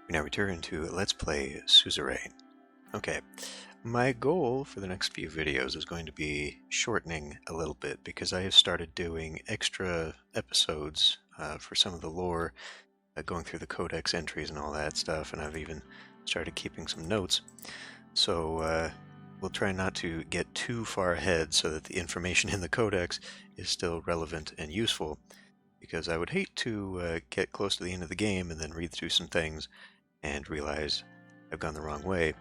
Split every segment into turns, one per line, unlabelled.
We now return to Let's Play Suzerain. Okay, my goal for the next few videos is going to be shortening a little bit because I have started doing extra episodes for some of the lore, going through the codex entries and all that stuff, and I've even started keeping some notes. So we'll try not to get too far ahead so that the information in the codex is still relevant and useful, because I would hate to get close to the end of the game and then read through some things and realize I've gone the wrong way.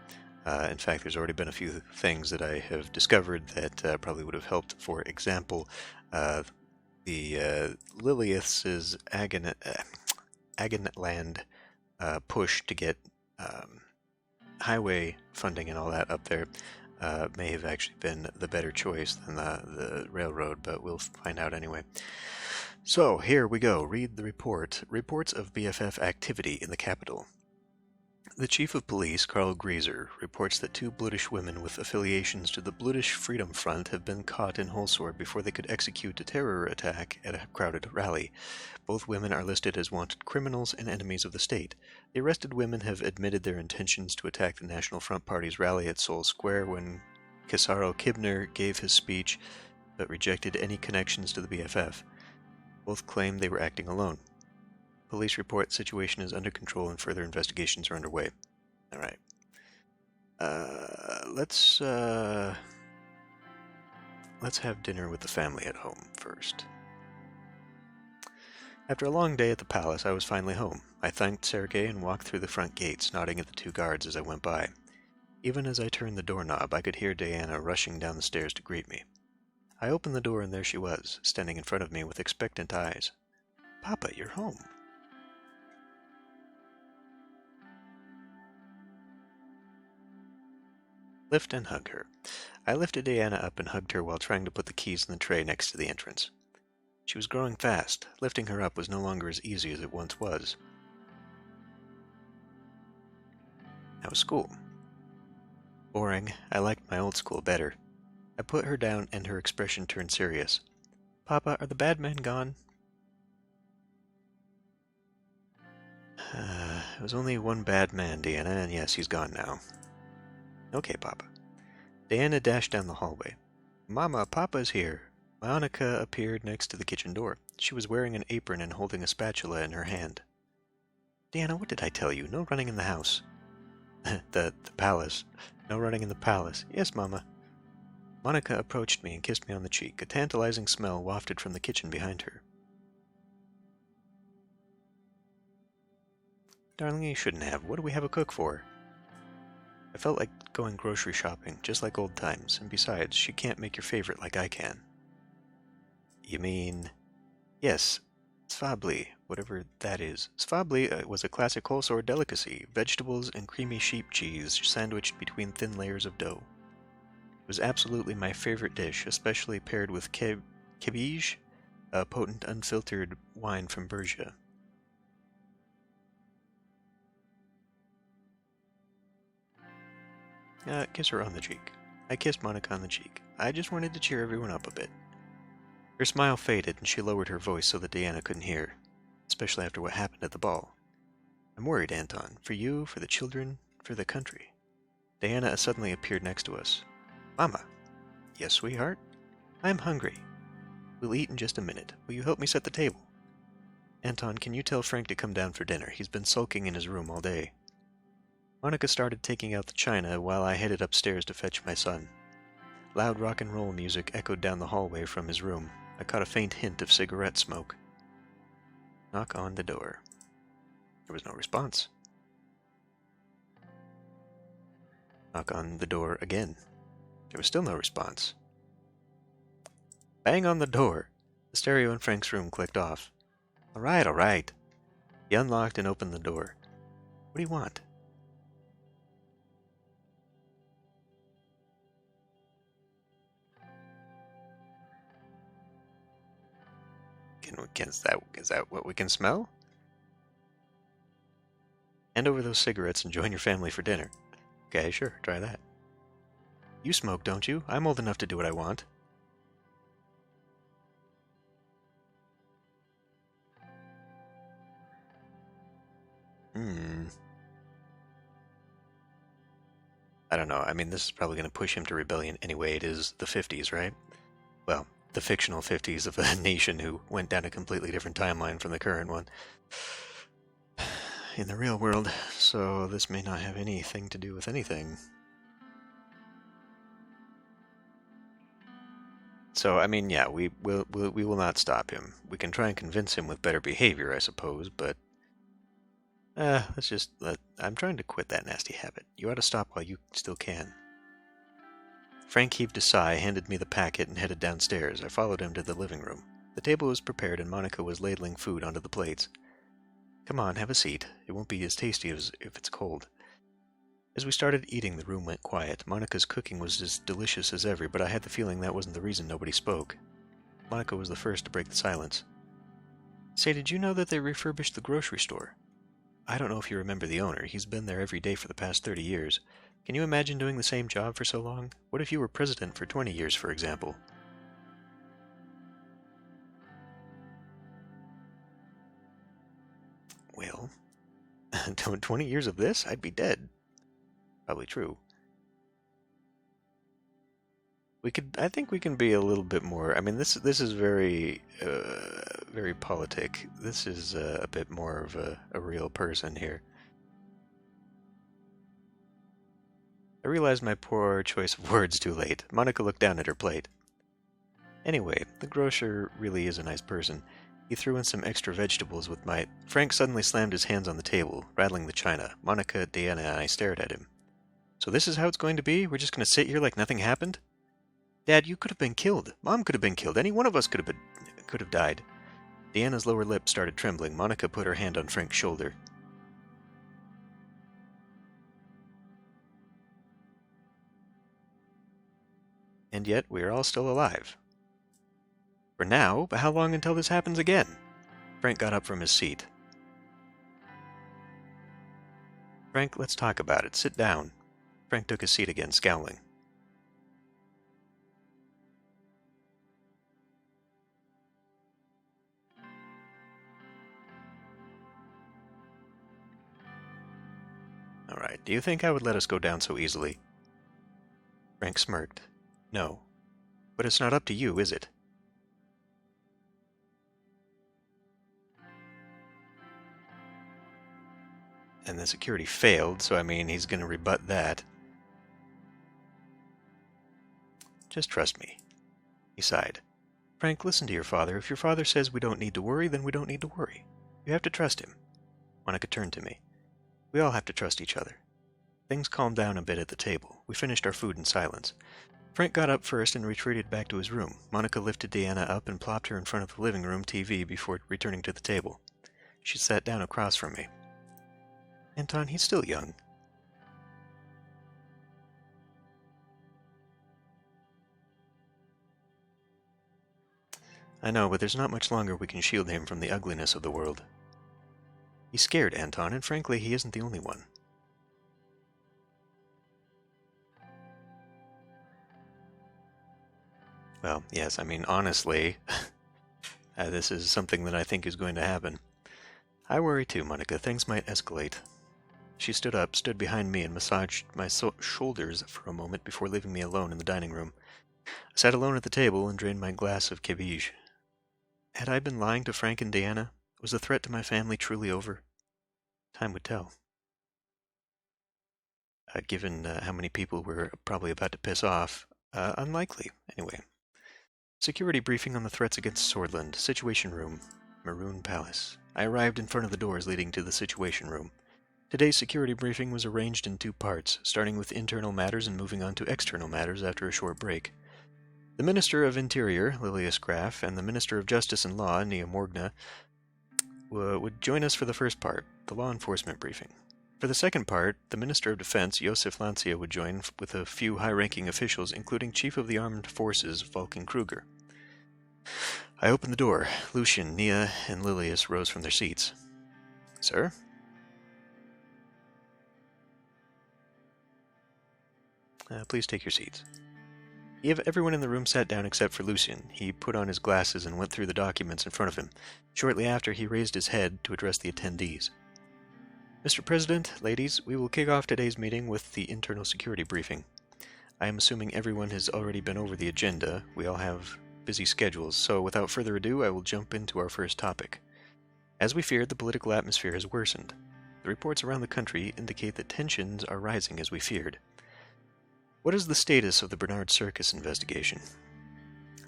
In fact, there's already been a few things that I have discovered that probably would have helped. For example, the Lilith's Agonland push to get highway funding and all that up there may have actually been the better choice than the railroad, but we'll find out anyway. So, here we go. Read the report. Reports of BFF activity in the capital. The Chief of Police, Carl Grieser, reports that two Bloodish women with affiliations to the Bloodish Freedom Front have been caught in Holsword before they could execute a terror attack at a crowded rally. Both women are listed as wanted criminals and enemies of the state. The arrested women have admitted their intentions to attack the National Front Party's rally at Seoul Square when Kesaro Kibner gave his speech, but rejected any connections to the BFF. Both claim they were acting alone. Police report the situation is under control and further investigations are underway. Alright. Let's have dinner with the family at home first. After a long day at the palace, I was finally home. I thanked Sergei and walked through the front gates, nodding at the two guards as I went by. Even as I turned the doorknob, I could hear Diana rushing down the stairs to greet me. I opened the door and there she was, standing in front of me with expectant eyes. "Papa, you're home." Lift and hug her. I lifted Diana up and hugged her while trying to put the keys in the tray next to the entrance. She was growing fast. Lifting her up was no longer as easy as it once was. How was school? Boring. I liked my old school better. I put her down and her expression turned serious. "Papa, are the bad men gone?" It was only one bad man, Diana, and yes, he's gone now. "Okay, Papa." Diana dashed down the hallway. "Mama, Papa's here." Monica appeared next to the kitchen door. She was wearing an apron and holding a spatula in her hand. "Diana, what did I tell you? No running in the house." The palace. No running in the palace. "Yes, Mama." Monica approached me and kissed me on the cheek. A tantalizing smell wafted from the kitchen behind her. "Darling, you shouldn't have. What do we have a cook for?" I felt like going grocery shopping, just like old times, and besides, she can't make your favorite like I can. "You mean..." "Yes, svabli, whatever that is." Svabli was a classic Holsword delicacy, vegetables and creamy sheep cheese sandwiched between thin layers of dough. It was absolutely my favorite dish, especially paired with kebij, a potent unfiltered wine from Bergia. Kiss her on the cheek. I kissed Monica on the cheek. I just wanted to cheer everyone up a bit. Her smile faded, and she lowered her voice so that Diana couldn't hear, especially after what happened at the ball. "I'm worried, Anton. For you, for the children, for the country." Diana suddenly appeared next to us. "Mama." "Yes, sweetheart?" "I'm hungry. We'll eat in just a minute. Will you help me set the table?" "Anton, can you tell Frank to come down for dinner? He's been sulking in his room all day." Monica started taking out the china while I headed upstairs to fetch my son. Loud rock and roll music echoed down the hallway from his room. I caught a faint hint of cigarette smoke. Knock on the door. There was no response. Knock on the door again. There was still no response. Bang on the door. The stereo in Frank's room clicked off. All right. He unlocked and opened the door. "What do you want?" Is that what we can smell? "Hand over those cigarettes and join your family for dinner." "Okay, sure, try that." "You smoke, don't you? I'm old enough to do what I want." I don't know. I mean, this is probably going to push him to rebellion anyway. It is the 50s, right? Well, the fictional 50s of a nation who went down a completely different timeline from the current one in the real world, so this may not have anything to do with anything. So, I mean, yeah, we will not stop him. We can try and convince him with better behavior, I suppose, but let's just I'm trying to quit that nasty habit. You ought to stop while you still can. Frank heaved a sigh, handed me the packet, and headed downstairs. I followed him to the living room. The table was prepared, and Monica was ladling food onto the plates. Come on, have a seat. It won't be as tasty as if it's cold. As we started eating, the room went quiet. Monica's cooking was as delicious as ever, but I had the feeling that wasn't the reason nobody spoke. Monica was the first to break the silence. Say, did you know that they refurbished the grocery store? I don't know if you remember the owner. He's been there every day for the past 30 years. Can you imagine doing the same job for so long? What if you were president for 20 years, for example? Well, 20 years of this? I'd be dead. Probably true. I think we can be a little bit more. I mean, this is very, very politic. This is a bit more of a real person here. I realized my poor choice of words too late. Monica looked down at her plate. Anyway, the grocer really is a nice person. He threw in some extra vegetables with my... Frank suddenly slammed his hands on the table, rattling the china. Monica, Deanna, and I stared at him. So this is how it's going to be? We're just going to sit here like nothing happened? Dad, you could have been killed. Mom could have been killed. Any one of us could have died. Deanna's lower lip started trembling. Monica put her hand on Frank's shoulder. And yet, we are all still alive. For now, but how long until this happens again? Frank got up from his seat. Frank, let's talk about it. Sit down. Frank took his seat again, scowling. All right, do you think I would let us go down so easily? Frank smirked. No. But it's not up to you, is it? And the security failed, so I mean, he's going to rebut that. Just trust me. He sighed. Frank, listen to your father. If your father says we don't need to worry, then we don't need to worry. You have to trust him. Monica turned to me. We all have to trust each other. Things calmed down a bit at the table. We finished our food in silence. Frank got up first and retreated back to his room. Monica lifted Deanna up and plopped her in front of the living room TV before returning to the table. She sat down across from me. Anton, he's still young. I know, but there's not much longer we can shield him from the ugliness of the world. He's scared, Anton, and frankly, he isn't the only one. Well, yes, I mean, honestly, this is something that I think is going to happen. I worry too, Monica. Things might escalate. She stood up, stood behind me, and massaged my shoulders for a moment before leaving me alone in the dining room. I sat alone at the table and drained my glass of cabbage. Had I been lying to Frank and Deanna? Was the threat to my family truly over? Time would tell. Given how many people we're probably about to piss off, unlikely, anyway. Security briefing on the threats against Sordland. Situation room. Maroon Palace. I arrived in front of the doors leading to the Situation room. Today's security briefing was arranged in two parts, starting with internal matters and moving on to external matters after a short break. The Minister of Interior, Lilius Graf, and the Minister of Justice and Law, Nia Morgna, would join us for the first part, the law enforcement briefing. For the second part, the Minister of Defense, Josef Lancia, would join with a few high-ranking officials, including Chief of the Armed Forces, Vulcan Kruger. I opened the door. Lucian, Nia, and Lilius rose from their seats. Sir? Please take your seats. Everyone in the room sat down except for Lucian. He put on his glasses and went through the documents in front of him. Shortly after, he raised his head to address the attendees. Mr. President, ladies, we will kick off today's meeting with the internal security briefing. I am assuming everyone has already been over the agenda. We all have busy schedules, so without further ado, I will jump into our first topic. As we feared, the political atmosphere has worsened. The reports around the country indicate that tensions are rising as we feared. What is the status of the Bernard Circus investigation?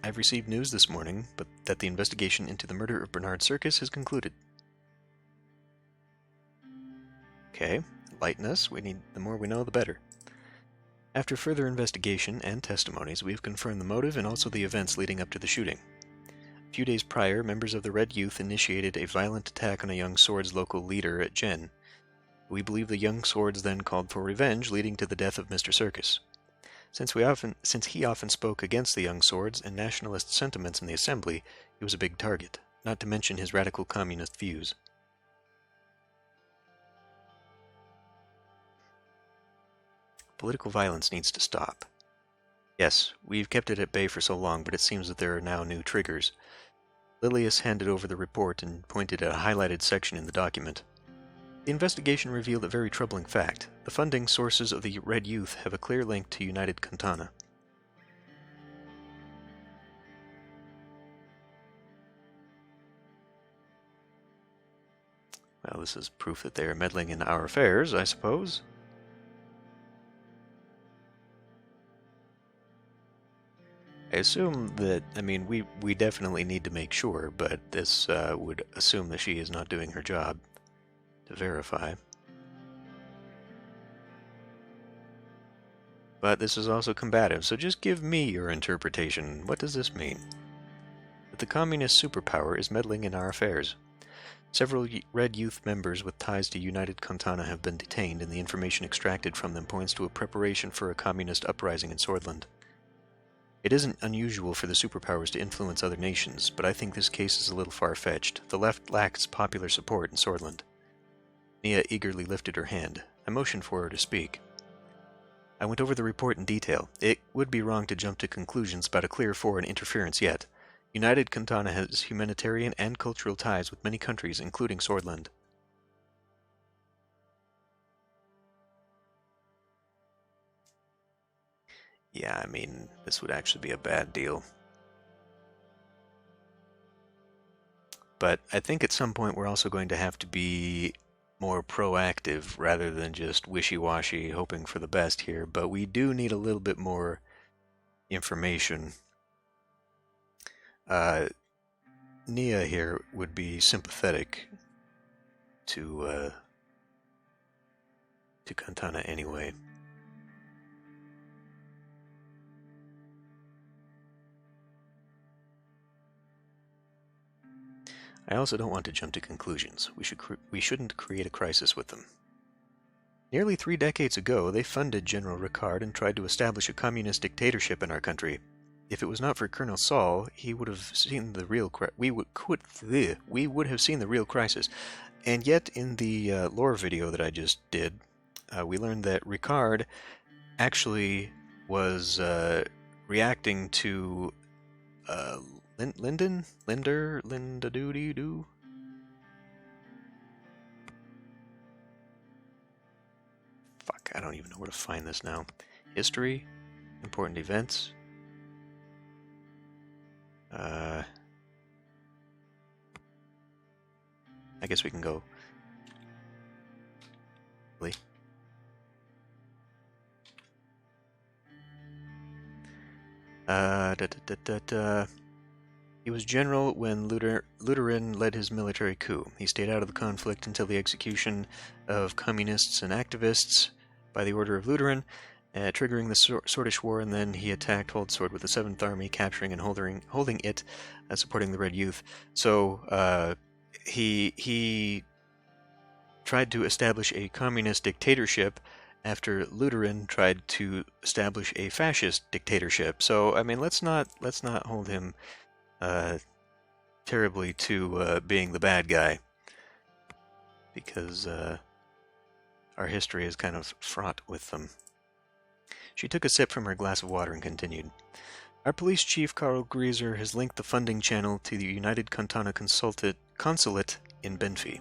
I've received news this morning, but that the investigation into the murder of Bernard Circus has concluded. Okay, lighten us. The more we know, the better. After further investigation and testimonies, we've confirmed the motive and also the events leading up to the shooting. A few days prior, members of the Red Youth initiated a violent attack on a Young Swords local leader at Jen. We believe the Young Swords then called for revenge, leading to the death of Mr. Circus. Since he often spoke against the Young Swords and nationalist sentiments in the assembly, he was a big target, not to mention his radical communist views. Political violence needs to stop. Yes, we've kept it at bay for so long, but it seems that there are now new triggers. Lilius handed over the report and pointed at a highlighted section in the document. The investigation revealed a very troubling fact. The funding sources of the Red Youth have a clear link to United Kantana. Well, this is proof that they are meddling in our affairs, I suppose. I assume that, we definitely need to make sure, but this would assume that she is not doing her job. To verify. But this is also combative, so just give me your interpretation. What does this mean? That the communist superpower is meddling in our affairs. Several Red Youth members with ties to United Kantana have been detained, and the information extracted from them points to a preparation for a communist uprising in Sordland. It isn't unusual for the superpowers to influence other nations, but I think this case is a little far-fetched. The left lacks popular support in Sordland. Nia eagerly lifted her hand. I motioned for her to speak. I went over the report in detail. It would be wrong to jump to conclusions about a clear foreign interference yet. United Kantana has humanitarian and cultural ties with many countries, including Sordland. Yeah, this would actually be a bad deal. But I think at some point we're also going to have to be more proactive rather than just wishy-washy hoping for the best here, but we do need a little bit more information. Nia here would be sympathetic to Kantana anyway. I also don't want to jump to conclusions. We shouldn't create a crisis with them. Nearly 3 decades ago, they funded General Ricard and tried to establish a communist dictatorship in our country. If it was not for Colonel Saul, he would have seen the real we would have seen the real crisis. And yet, in the lore video that I just did, we learned that Ricard actually was reacting to Linda doody doo. Fuck, I don't even know where to find this now. History, important events. I guess we can go. He was general when Lutheran led his military coup. He stayed out of the conflict until the execution of communists and activists by the order of Lutheran, triggering the Swordish War, and then he attacked Holdsword with the 7th Army, capturing and holding it, supporting the Red Youth. So he tried to establish a communist dictatorship after Lutheran tried to establish a fascist dictatorship. So let's not hold him terribly to being the bad guy, because our history is kind of fraught with them. She took a sip from her glass of water and continued. Our police chief, Karl Grieser, has linked the funding channel to the United Kantana Consulate in Benfi.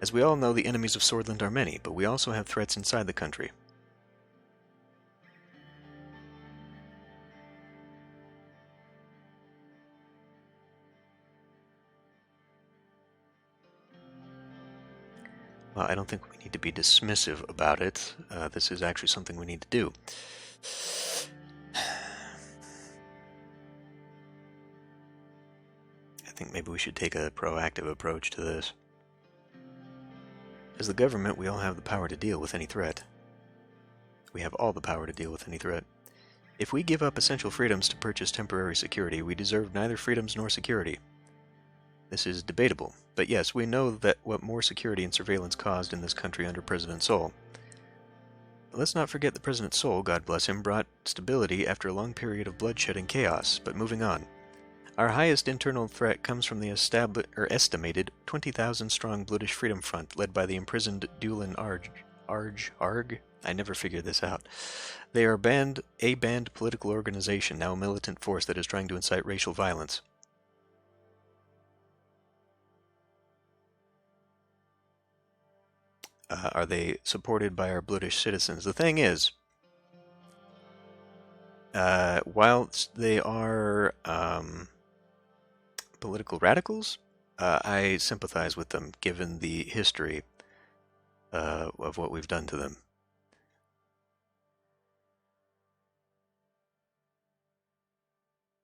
As we all know, the enemies of Sordland are many, but we also have threats inside the country. Well, I don't think we need to be dismissive about it. This is actually something we need to do. I think maybe we should take a proactive approach to this. As the government, we all have the power to deal with any threat. We have all the power to deal with any threat. If we give up essential freedoms to purchase temporary security, we deserve neither freedoms nor security. This is debatable, but yes, we know that what more security and surveillance caused in this country under President Sol. Let's not forget that President Sol, God bless him, brought stability after a long period of bloodshed and chaos, but moving on. Our highest internal threat comes from the estimated 20,000-strong Bloodish Freedom Front, led by the imprisoned Dulin Arg? I never figured this out. They are a banned political organization, now a militant force that is trying to incite racial violence. Are they supported by our Bloodish citizens? The thing is, whilst they are political radicals, I sympathize with them, given the history of what we've done to them.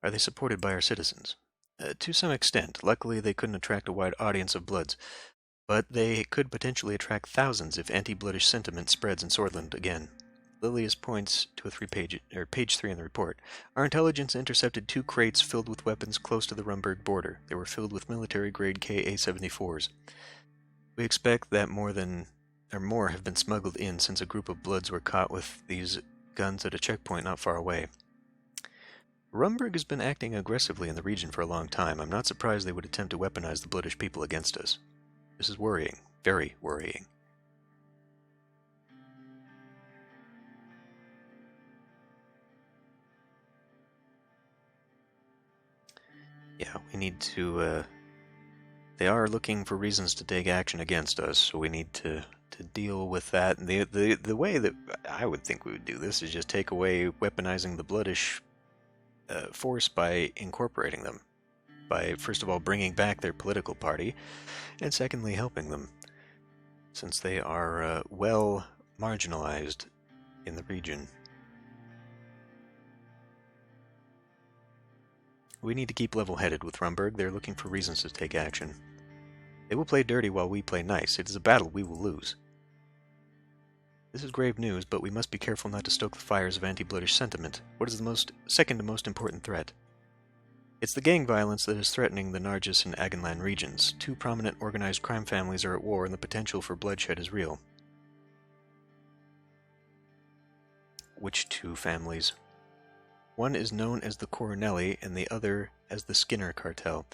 Are they supported by our citizens? To some extent. Luckily, they couldn't attract a wide audience of Bloods, but they could potentially attract thousands if anti-Bloodish sentiment spreads in Sordland again. Lilius points to page 3 in the report. Our intelligence intercepted 2 crates filled with weapons close to the Rumberg border. They were filled with military-grade Ka-74s. We expect that more have been smuggled in since a group of Bloods were caught with these guns at a checkpoint not far away. Rumberg has been acting aggressively in the region for a long time. I'm not surprised they would attempt to weaponize the Bloodish people against us. This is worrying. Very worrying. Yeah, we need to, they are looking for reasons to take action against us, so we need to deal with that. And the way that I would think we would do this is just take away weaponizing the Bloodish force by incorporating them. By, first of all, bringing back their political party, and secondly, helping them, since they are well marginalized in the region. We need to keep level-headed with Rumberg. They're looking for reasons to take action. They will play dirty while we play nice. It is a battle we will lose. This is grave news, but we must be careful not to stoke the fires of anti-Bloodish sentiment. What is the second most important threat? It's the gang violence that is threatening the Nargis and Agenland regions. 2 prominent organized crime families are at war, and the potential for bloodshed is real. Which 2 families? One is known as the Coronelli, and the other as the Skinner cartel.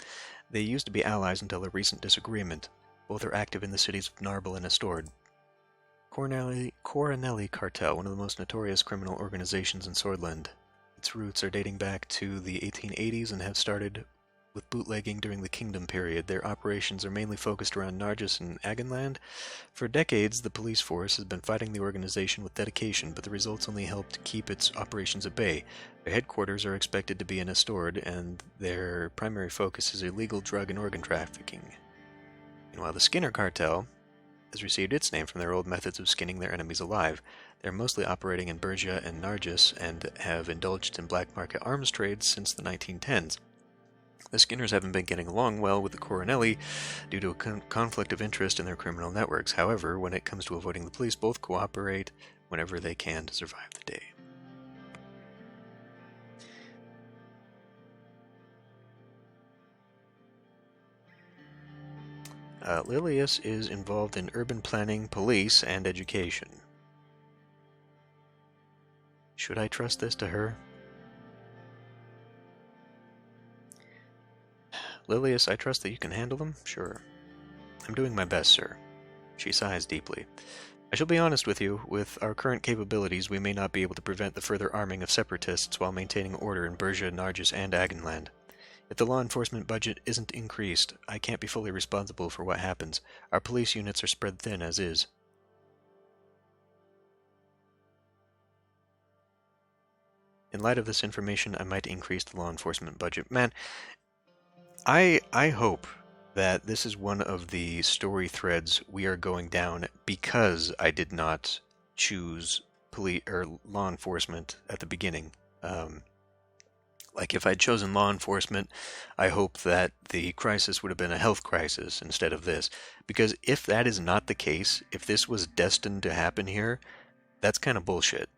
They used to be allies until a recent disagreement. Both are active in the cities of Narbel and Astord. Coronelli cartel, one of the most notorious criminal organizations in Sordland. Its roots are dating back to the 1880s and have started with bootlegging during the Kingdom period. Their operations are mainly focused around Nargis and Agenland. For decades, the police force has been fighting the organization with dedication, but the results only helped keep its operations at bay. Their headquarters are expected to be in Astord, and their primary focus is illegal drug and organ trafficking. Meanwhile, the Skinner cartel has received its name from their old methods of skinning their enemies alive. They are mostly operating in Bergia and Nargis and have indulged in black market arms trades since the 1910s. The Skinners haven't been getting along well with the Coronelli due to a conflict of interest in their criminal networks. However, when it comes to avoiding the police, both cooperate whenever they can to survive the day. Lilius is involved in urban planning, police, and education. Should I trust this to her? Lilius, I trust that you can handle them? Sure. I'm doing my best, sir. She sighs deeply. I shall be honest with you. With our current capabilities, we may not be able to prevent the further arming of separatists while maintaining order in Bergia, Nargis, and Agenland. If the law enforcement budget isn't increased, I can't be fully responsible for what happens. Our police units are spread thin as is. In light of this information, I might increase the law enforcement budget. Man, I hope that this is one of the story threads we are going down because I did not choose police or law enforcement at the beginning. Like if I'd chosen law enforcement, I hope that the crisis would have been a health crisis instead of this. Because if that is not the case, if this was destined to happen here, that's kind of bullshit.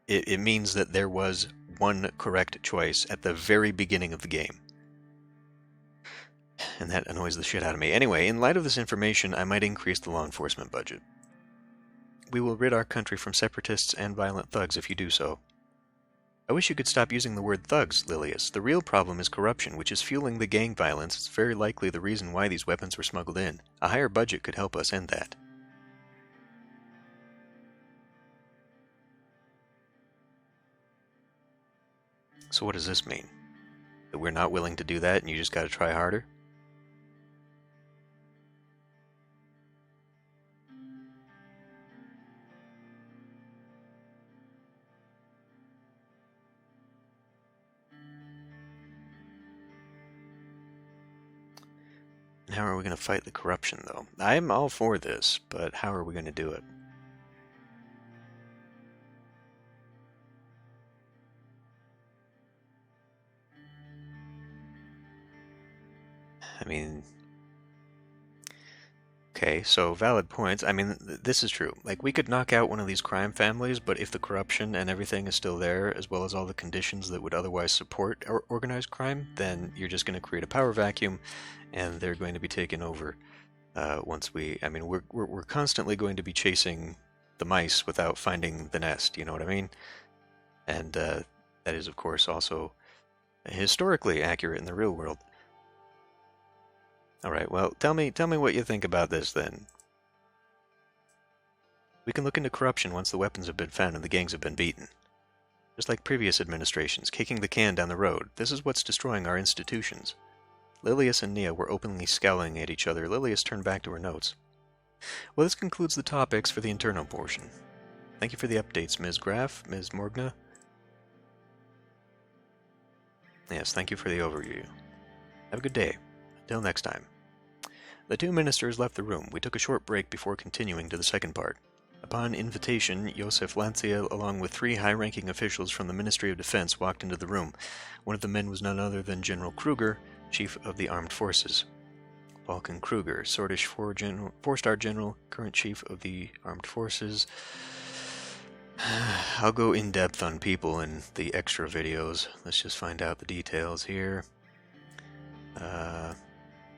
It means that there was one correct choice at the very beginning of the game. And that annoys the shit out of me. Anyway, in light of this information, I might increase the law enforcement budget. We will rid our country from separatists and violent thugs if you do so. I wish you could stop using the word thugs, Lilius. The real problem is corruption, which is fueling the gang violence. It's very likely the reason why these weapons were smuggled in. A higher budget could help us end that. So what does this mean? That we're not willing to do that and you just gotta try harder? And how are we going to fight the corruption, though? I'm all for this, but how are we going to do it? I mean, okay, so valid points. I mean, this is true. Like, we could knock out one of these crime families, but if the corruption and everything is still there, as well as all the conditions that would otherwise support organized crime, then you're just going to create a power vacuum, and they're going to be taken over once we... I mean, we're constantly going to be chasing the mice without finding the nest, you know what I mean? And that is, of course, also historically accurate in the real world. Alright, well, tell me what you think about this, then. We can look into corruption once the weapons have been found and the gangs have been beaten. Just like previous administrations, kicking the can down the road. This is what's destroying our institutions. Lilius and Nia were openly scowling at each other. Lilius turned back to her notes. Well, this concludes the topics for the internal portion. Thank you for the updates, Ms. Graff, Ms. Morgna. Yes, thank you for the overview. Have a good day. Until next time. The two ministers left the room. We took a short break before continuing to the second part. Upon invitation, Josef Lancia, along with 3 high-ranking officials from the Ministry of Defense, walked into the room. One of the men was none other than General Kruger, Chief of the Armed Forces. Vulcan Kruger, Swordish 4-star General, current Chief of the Armed Forces. I'll go in-depth on people in the extra videos. Let's just find out the details here.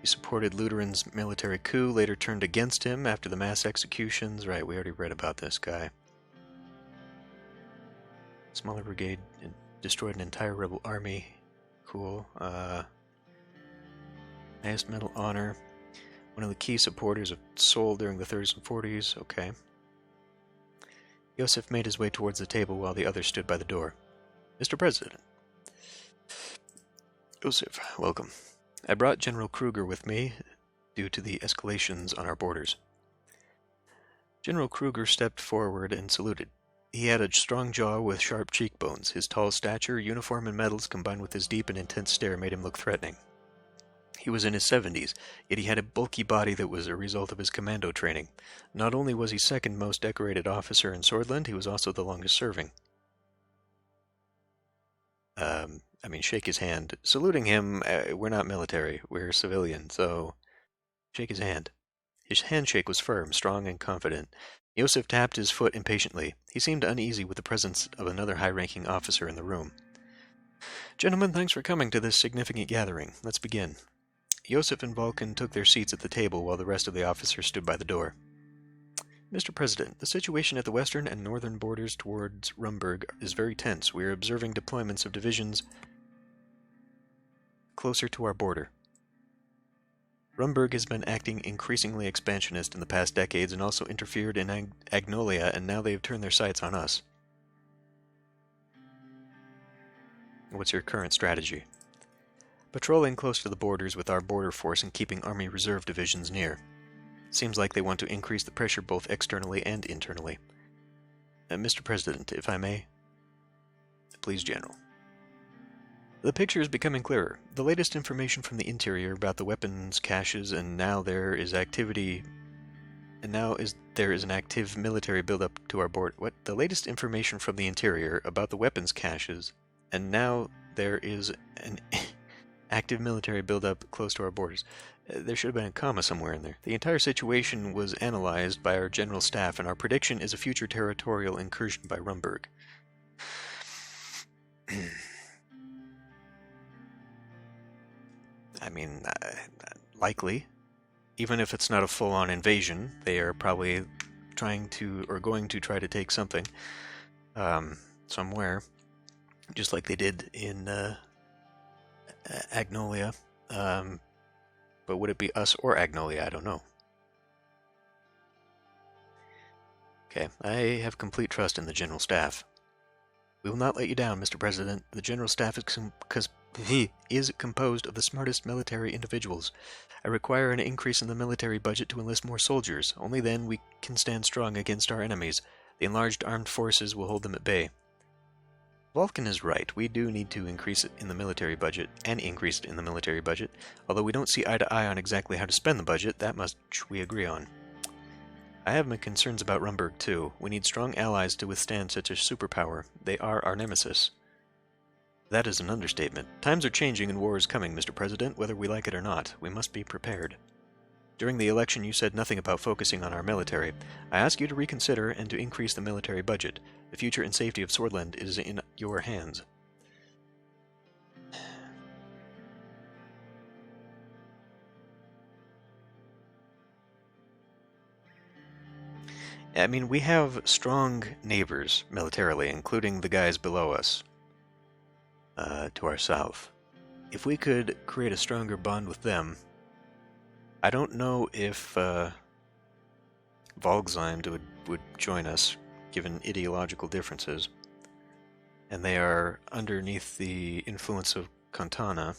He supported Lutheran's military coup, later turned against him after the mass executions. Right, we already read about this guy. Smaller brigade destroyed an entire rebel army. Cool. Highest medal honor. One of the key supporters of Seoul during the 30s and 40s. Okay. Josef made his way towards the table while the others stood by the door. Mr. President. Josef, welcome. I brought General Kruger with me due to the escalations on our borders. General Kruger stepped forward and saluted. He had a strong jaw with sharp cheekbones. His tall stature, uniform, and medals combined with his deep and intense stare made him look threatening. He was in his 70s, yet he had a bulky body that was a result of his commando training. Not only was he second most decorated officer in Sordland, he was also the longest serving. I mean, shake his hand. Saluting him, we're not military, we're civilian, so shake his hand. His handshake was firm, strong, and confident. Josef tapped his foot impatiently. He seemed uneasy with the presence of another high-ranking officer in the room. Gentlemen, thanks for coming to this significant gathering. Let's begin. Josef and Vulcan took their seats at the table while the rest of the officers stood by the door. Mr. President, the situation at the western and northern borders towards Rumburg is very tense. We are observing deployments of divisions closer to our border. Rumburg has been acting increasingly expansionist in the past decades and also interfered in Agnolia, and now they have turned their sights on us. What's your current strategy? Patrolling close to the borders with our border force and keeping Army Reserve divisions near. Seems like they want to increase the pressure both externally and internally. Mr. President, if I may. Please, General. The picture is becoming clearer. The latest information from the interior about the weapons caches, and now there is an active military buildup to our border. What? The latest information from the interior about the weapons caches, and now there is an active military buildup close to our borders. There should have been a comma somewhere in there. The entire situation was analyzed by our general staff, and our prediction is a future territorial incursion by Rumberg. I mean, likely. Even if it's not a full-on invasion, they are probably trying to, or going to try to take something somewhere, just like they did in Agnolia. But would it be us or Agnolia? I don't know. Okay, I have complete trust in the General Staff. We will not let you down, Mr. President. The General Staff is composed of the smartest military individuals. I require an increase in the military budget to enlist more soldiers. Only then we can stand strong against our enemies. The enlarged armed forces will hold them at bay. Vulcan is right. We do need to increase it in the military budget, although we don't see eye to eye on exactly how to spend the budget. That much we agree on. I have my concerns about Rumberg, too. We need strong allies to withstand such a superpower. They are our nemesis. That is an understatement. Times are changing and war is coming, Mr. President, whether we like it or not. We must be prepared. During the election, you said nothing about focusing on our military. I ask you to reconsider and to increase the military budget. The future and safety of Sordland is in your hands. I mean, we have strong neighbors militarily, including the guys below us, to our south. If we could create a stronger bond with them, I don't know if Volksheim would join us, given ideological differences, and they are underneath the influence of Contana.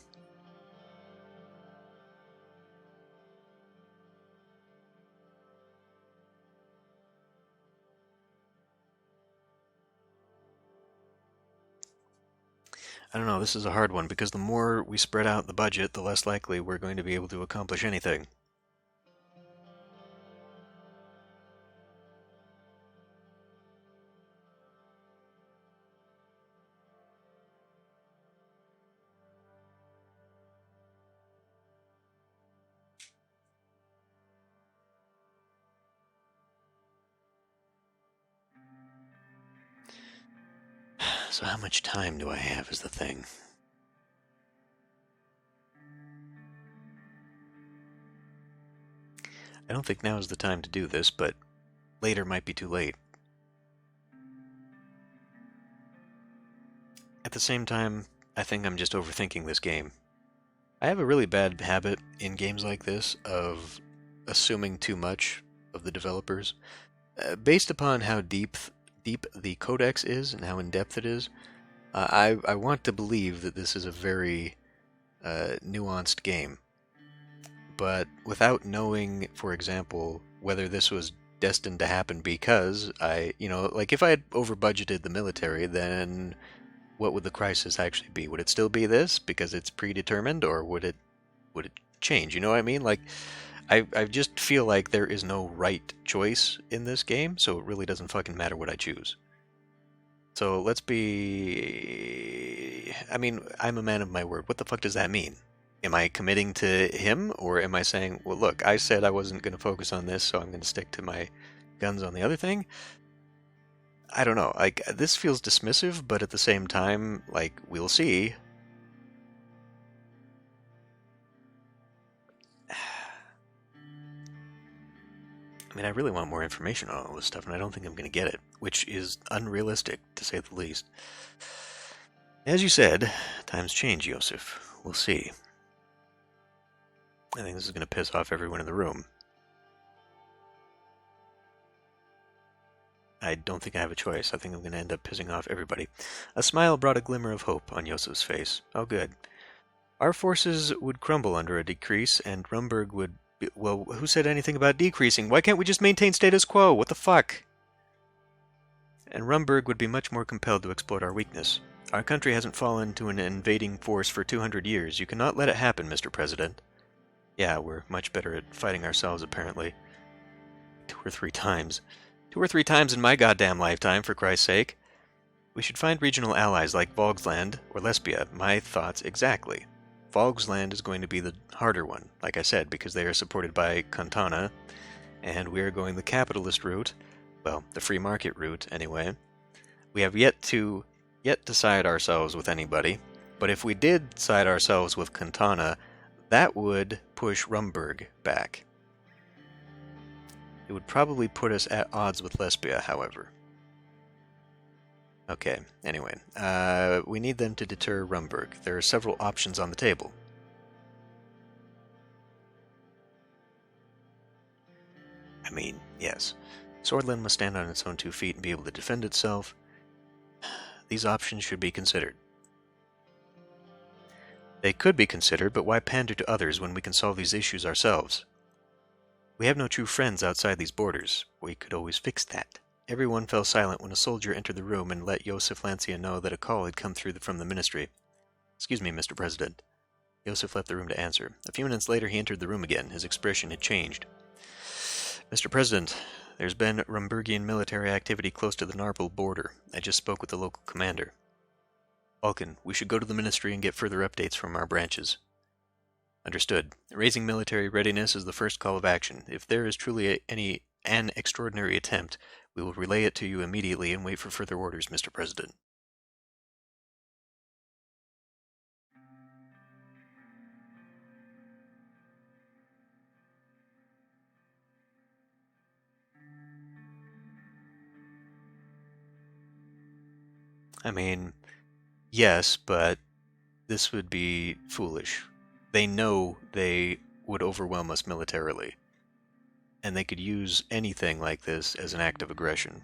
I don't know, this is a hard one, because the more we spread out the budget, the less likely we're going to be able to accomplish anything. So how much time do I have is the thing. I don't think now is the time to do this, but later might be too late. At the same time, I think I'm just overthinking this game. I have a really bad habit in games like this of assuming too much of the developers. Based upon how deep the codex is and how in-depth it is, I want to believe that this is a very nuanced game. But without knowing, for example, whether this was destined to happen because like if I had over-budgeted the military, then what would the crisis actually be? Would it still be this because it's predetermined, or would it change? You know what I mean? Like, I just feel like there is no right choice in this game, so it really doesn't fucking matter what I choose. So let's be... I mean, I'm a man of my word. What the fuck does that mean? Am I committing to him, or am I saying, well, look, I said I wasn't going to focus on this, so I'm going to stick to my guns on the other thing? I don't know. Like, this feels dismissive, but at the same time, like, we'll see. I mean, I really want more information on all this stuff, and I don't think I'm going to get it, which is unrealistic, to say the least. As you said, times change, Joseph. We'll see. I think this is going to piss off everyone in the room. I don't think I have a choice. I think I'm going to end up pissing off everybody. A smile brought a glimmer of hope on Yosef's face. Oh, good. Our forces would crumble under a decrease, and Rumburg would be, well, who said anything about decreasing? Why can't we just maintain status quo? What the fuck? And Rumburg would be much more compelled to exploit our weakness. Our country hasn't fallen to an invading force for 200 years. You cannot let it happen, Mr. President. Yeah, we're much better at fighting ourselves, apparently. 2 or 3 times. 2 or 3 times in my goddamn lifetime, for Christ's sake. We should find regional allies like Volksland or Lesbia. My thoughts exactly. Volksland is going to be the harder one, like I said, because they are supported by Cantana, and we are going the capitalist route. Well, the free market route, anyway. We have yet to side ourselves with anybody, but if we did side ourselves with Cantana, that would push Rumburg back. It would probably put us at odds with Lesbia, however. Okay, anyway, we need them to deter Rumburg. There are several options on the table. I mean, yes. Sordland must stand on its own 2 feet and be able to defend itself. These options should be considered. They could be considered, but why pander to others when we can solve these issues ourselves? We have no true friends outside these borders. We could always fix that. Everyone fell silent when a soldier entered the room and let Joseph Lancia know that a call had come through from the ministry. Excuse me, Mr. President. Joseph left the room to answer. A few minutes later he entered the room again. His expression had changed. Mr. President, there's been Rumburgian military activity close to the Narpol border. I just spoke with the local commander. Vulcan, we should go to the ministry and get further updates from our branches. Understood. Raising military readiness is the first call of action. If there is truly an extraordinary attempt, we will relay it to you immediately and wait for further orders, Mr. President. I mean, yes, but this would be foolish. They know they would overwhelm us militarily, and they could use anything like this as an act of aggression.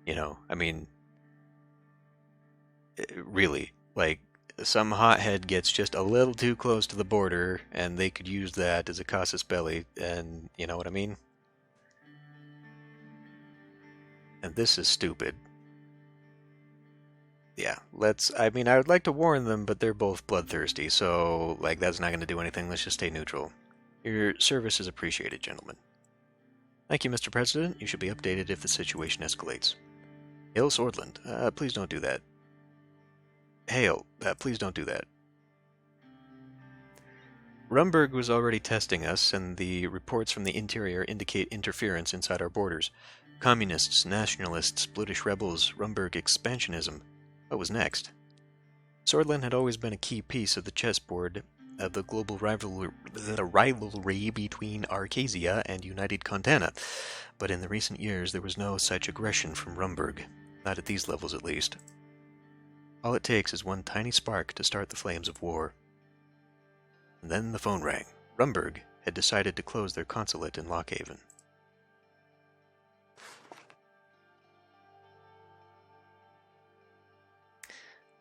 You know, I mean, really, like, some hothead gets just a little too close to the border, and they could use that as a casus belli, and you know what I mean? And this is stupid. Yeah, I mean, I would like to warn them, but they're both bloodthirsty, so, like, that's not going to do anything. Let's just stay neutral. Your service is appreciated, gentlemen. Thank you, Mr. President. You should be updated if the situation escalates. Hail, Sordland. Please don't do that. Hail, please don't do that. Rumburg was already testing us, and the reports from the interior indicate interference inside our borders. Communists, nationalists, British rebels, Rumburg expansionism. What was next? Sordland had always been a key piece of the chessboard of the global rivalry between Arcasia and United Contana, but in the recent years there was no such aggression from Rumburg, not at these levels at least. All it takes is one tiny spark to start the flames of war. And then the phone rang. Rumburg had decided to close their consulate in Lockhaven.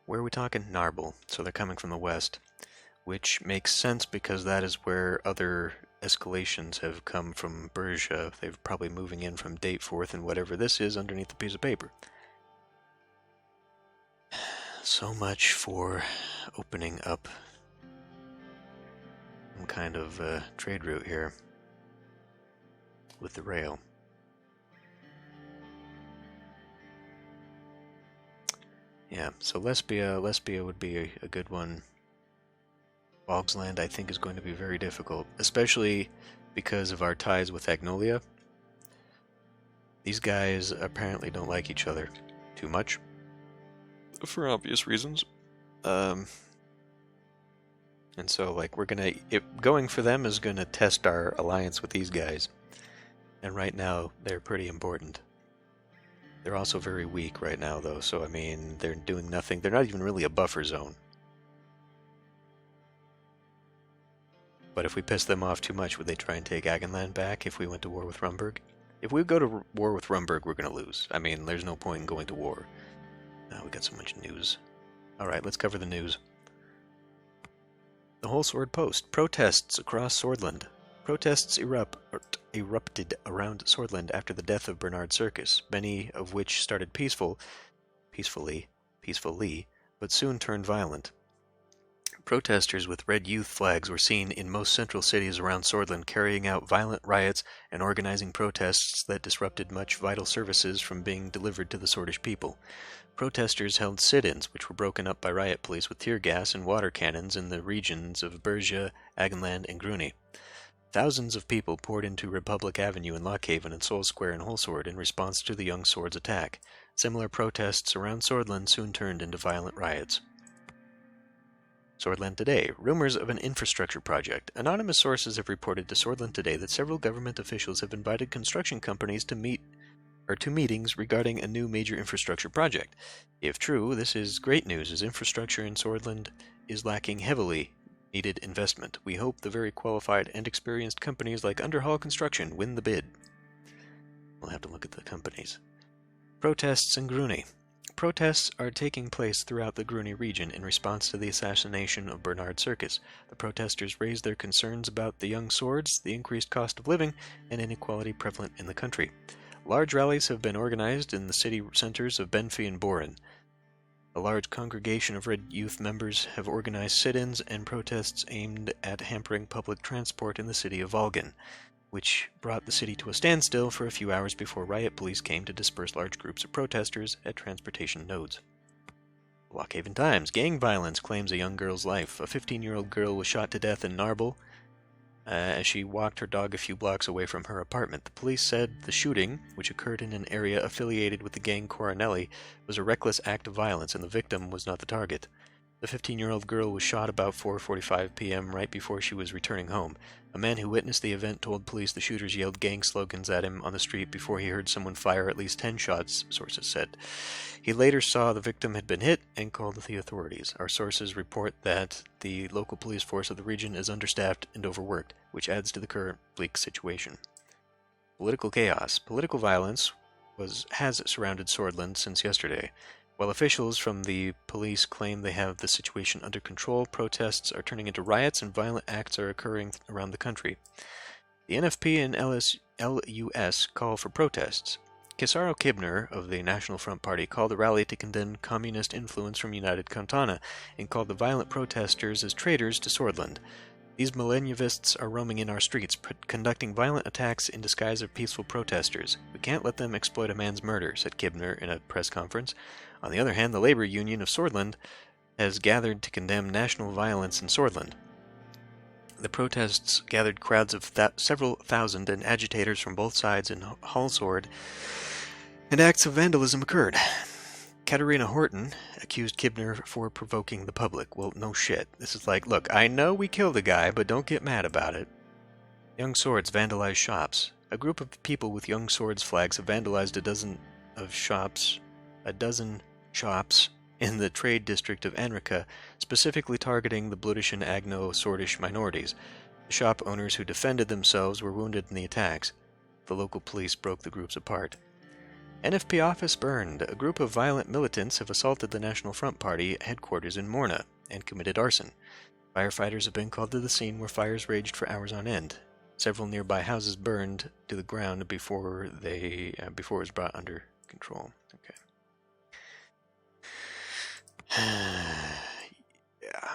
Where are we talking? Narpol. So they're coming from the west, which makes sense because that is where other escalations have come from Bergia. They're probably moving in from Dateforth and whatever this is underneath the piece of paper. So much for opening up some kind of trade route here with the rail. Yeah, so Lesbia would be a good one. Volksland, I think, is going to be very difficult, especially because of our ties with Agnolia. These guys apparently don't like each other too much, for obvious reasons. And so, like, going for them is gonna test our alliance with these guys. And right now, they're pretty important. They're also very weak right now, though, so, I mean, they're doing nothing. They're not even really a buffer zone. But if we piss them off too much, would they try and take Agenland back if we went to war with Rumburg? If we go to war with Rumburg, we're going to lose. I mean, there's no point in going to war. Oh, we got so much news. Alright, let's cover the news. The Whole Sword Post. Protests across Sordland. Protests erupted around Sordland after the death of Bernard Circus, many of which started peacefully, but soon turned violent. Protesters with red youth flags were seen in most central cities around Sordland carrying out violent riots and organizing protests that disrupted much vital services from being delivered to the Sordish people. Protesters held sit-ins, which were broken up by riot police with tear gas and water cannons in the regions of Bergia, Agenland, and Gruni. Thousands of people poured into Republic Avenue in Lockhaven and Sol Square in Holsword in response to the Young Swords attack. Similar protests around Sordland soon turned into violent riots. Sordland Today. Rumors of an infrastructure project. Anonymous sources have reported to Sordland Today that several government officials have invited construction companies to meetings regarding a new major infrastructure project. If true, this is great news, as infrastructure in Sordland is lacking heavily needed investment. We hope the very qualified and experienced companies like Underhall Construction win the bid. We'll have to look at the companies. Protests in Gruni. Protests are taking place throughout the Gruni region in response to the assassination of Bernard Circus. The protesters raised their concerns about the young swords, the increased cost of living, and inequality prevalent in the country. Large rallies have been organized in the city centers of Benfey and Boren. A large congregation of Red Youth members have organized sit-ins and protests aimed at hampering public transport in the city of Volgan, which brought the city to a standstill for a few hours before riot police came to disperse large groups of protesters at transportation nodes. Lockhaven Times. Gang violence claims a young girl's life. A 15-year-old girl was shot to death in Narble as she walked her dog a few blocks away from her apartment. The police said the shooting, which occurred in an area affiliated with the gang Coronelli, was a reckless act of violence and the victim was not the target. The 15-year-old girl was shot about 4:45 p.m. right before she was returning home. A man who witnessed the event told police the shooters yelled gang slogans at him on the street before he heard someone fire at least 10 shots, sources said. He later saw the victim had been hit and called the authorities. Our sources report that the local police force of the region is understaffed and overworked, which adds to the current bleak situation. Political chaos. Political violence has surrounded Sordland since yesterday. While officials from the police claim they have the situation under control, protests are turning into riots and violent acts are occurring around the country. The NFP and LUS call for protests. Kesaro Kibner of the National Front Party called the rally to condemn communist influence from United Kantana and called the violent protesters as traitors to Sordland. These millennivists are roaming in our streets, conducting violent attacks in disguise of peaceful protesters. We can't let them exploit a man's murder, said Kibner in a press conference. On the other hand, the Labor Union of Sordland has gathered to condemn national violence in Sordland. The protests gathered crowds of several thousand, and agitators from both sides in Hallsword, and acts of vandalism occurred. Katarina Horton accused Kibner for provoking the public. Well, no shit. This is like, look, I know we killed a guy, but don't get mad about it. Young Swords vandalized shops. A group of people with Young Swords flags have vandalized a dozen shops in the trade district of Anrica, specifically targeting the Blutish and Agno-Sordish minorities. The shop owners who defended themselves were wounded in the attacks. The local police broke the groups apart. NFP office burned. A group of violent militants have assaulted the National Front Party headquarters in Morna and committed arson. Firefighters have been called to the scene where fires raged for hours on end. Several nearby houses burned to the ground before it was brought under control. Okay. Yeah.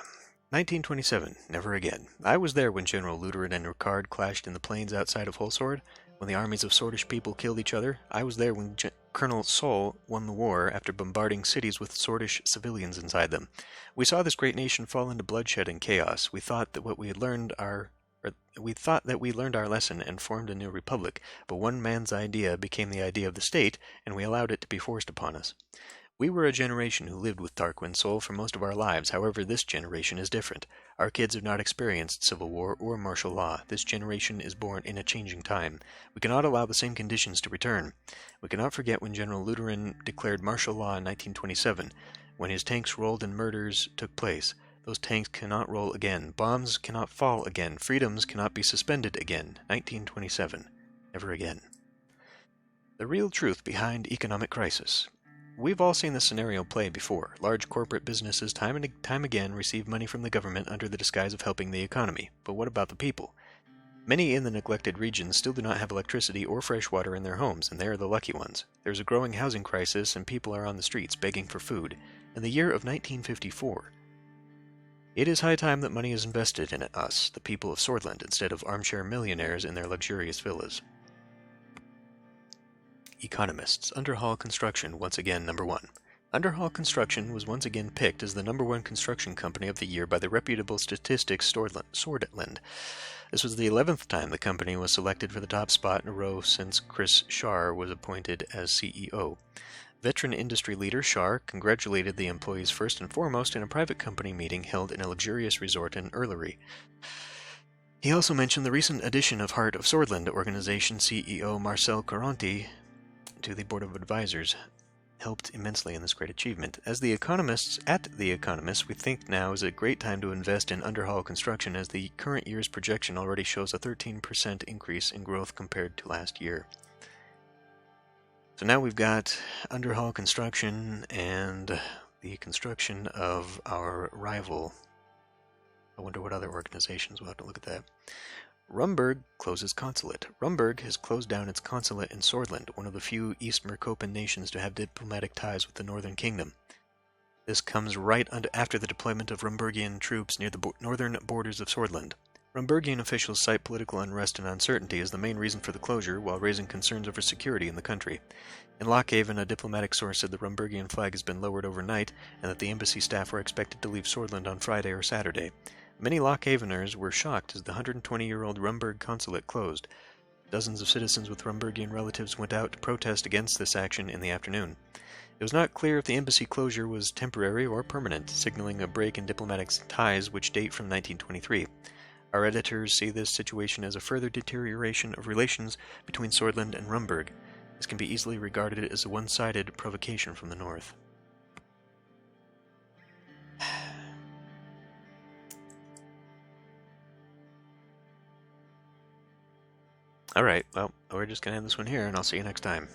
1927. Never again. I was there when General Luderin and Ricard clashed in the plains outside of Holsword, when the armies of Sordish people killed each other. I was there when Colonel Sol won the war after bombarding cities with Sordish civilians inside them. We saw this great nation fall into bloodshed and chaos. We thought that we learned our lesson and formed a new republic, but one man's idea became the idea of the state, and we allowed it to be forced upon us. We were a generation who lived with Tarquin Sol for most of our lives. However, this generation is different. Our kids have not experienced civil war or martial law. This generation is born in a changing time. We cannot allow the same conditions to return. We cannot forget when General Luderin declared martial law in 1927, when his tanks rolled and murders took place. Those tanks cannot roll again. Bombs cannot fall again. Freedoms cannot be suspended again. 1927. Never again. The real truth behind economic crisis. We've all seen this scenario play before. Large corporate businesses time and time again receive money from the government under the disguise of helping the economy. But what about the people? Many in the neglected regions still do not have electricity or fresh water in their homes, and they are the lucky ones. There's a growing housing crisis, and people are on the streets begging for food. In the year of 1954, it is high time that money is invested in us, the people of Sordland, instead of armchair millionaires in their luxurious villas. Economists. Underhall Construction, once again number 1. Underhall Construction was once again picked as the number 1 construction company of the year by the reputable statistics Sordland. This was the 11th time the company was selected for the top spot in a row since Chris Shar was appointed as CEO. Veteran industry leader Shar congratulated the employees first and foremost in a private company meeting held in a luxurious resort in Ullery. He also mentioned the recent addition of Heart of Sordland organization CEO Marcel Coranti to the board of advisors. Helped immensely in this great achievement. As the economists at The Economist, we think now is a great time to invest in Underhall Construction, as the current year's projection already shows a 13% increase in growth compared to last year. So now we've got Underhall Construction and the construction of our rival. I wonder what other organizations. We'll have to look at that. Rumburg closes consulate. Rumburg has closed down its consulate in Sordland, one of the few East Merkopan nations to have diplomatic ties with the Northern Kingdom. This comes right after the deployment of Rumburgian troops near the northern borders of Sordland. Rumburgian officials cite political unrest and uncertainty as the main reason for the closure, while raising concerns over security in the country. In Lockhaven, a diplomatic source said the Rumburgian flag has been lowered overnight, and that the embassy staff were expected to leave Sordland on Friday or Saturday. Many Lockhaveners were shocked as the 120-year-old Rumburg consulate closed. Dozens of citizens with Rumburgian relatives went out to protest against this action in the afternoon. It was not clear if the embassy closure was temporary or permanent, signaling a break in diplomatic ties which date from 1923. Our editors see this situation as a further deterioration of relations between Sordland and Rumburg. This can be easily regarded as a one-sided provocation from the north. Alright, well, we're just going to end this one here, and I'll see you next time.